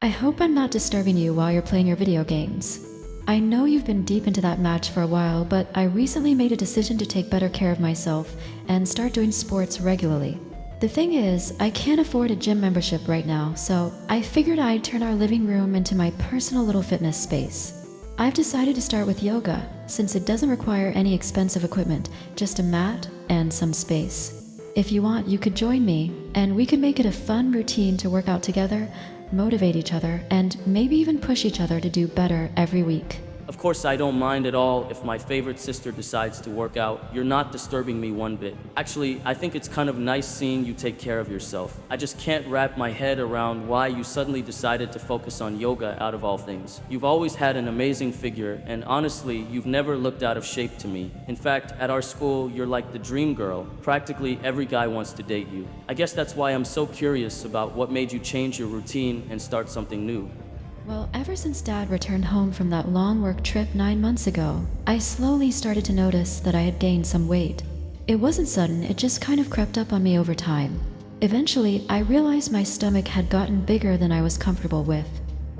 I hope I'm not disturbing you while you're playing your video games. I know you've been deep into that match for a while, but I recently made a decision to take better care of myself and start doing sports regularly. The thing is, I can't afford a gym membership right now, so I figured I'd turn our living room into my personal little fitness space. I've decided to start with yoga, since it doesn't require any expensive equipment, just a mat and some space. If you want, you could join me, and we could make it a fun routine to work out together, motivate each other, and maybe even push each other to do better every week. Of course, I don't mind at all if my favorite sister decides to work out. You're not disturbing me one bit. Actually, I think it's kind of nice seeing you take care of yourself. I just can't wrap my head around why you suddenly decided to focus on yoga out of all things. You've always had an amazing figure, and honestly, you've never looked out of shape to me. In fact, at our school, you're like the dream girl. Practically every guy wants to date you. I guess that's why I'm so curious about what made you change your routine and start something new. Well, ever since Dad returned home from that long work trip 9 months ago, I slowly started to notice that I had gained some weight. It wasn't sudden, it just kind of crept up on me over time. Eventually, I realized my stomach had gotten bigger than I was comfortable with.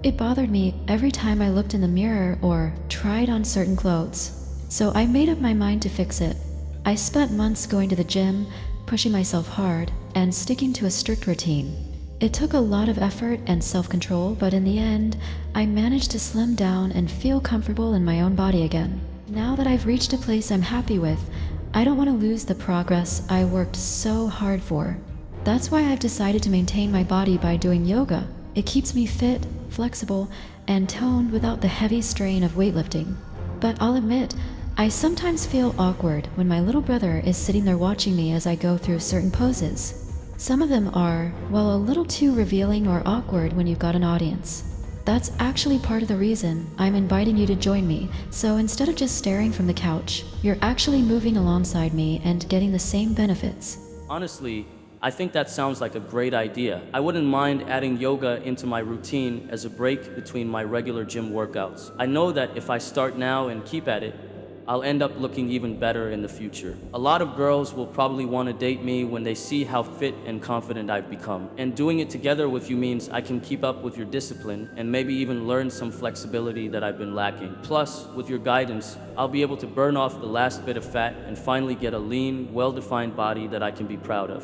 It bothered me every time I looked in the mirror or tried on certain clothes. So I made up my mind to fix it. I spent months going to the gym, pushing myself hard, and sticking to a strict routine. It took a lot of effort and self-control, but in the end, I managed to slim down and feel comfortable in my own body again. Now that I've reached a place I'm happy with, I don't want to lose the progress I worked so hard for. That's why I've decided to maintain my body by doing yoga. It keeps me fit, flexible, and toned without the heavy strain of weightlifting. But I'll admit, I sometimes feel awkward when my little brother is sitting there watching me as I go through certain poses. Some of them are, well, a little too revealing or awkward when you've got an audience. That's actually part of the reason I'm inviting you to join me, so instead of just staring from the couch, you're actually moving alongside me and getting the same benefits. Honestly, I think that sounds like a great idea. I wouldn't mind adding yoga into my routine as a break between my regular gym workouts. I know that if I start now and keep at it, I'll end up looking even better in the future. A lot of girls will probably want to date me when they see how fit and confident I've become. And doing it together with you means I can keep up with your discipline and maybe even learn some flexibility that I've been lacking. Plus, with your guidance, I'll be able to burn off the last bit of fat and finally get a lean, well-defined body that I can be proud of.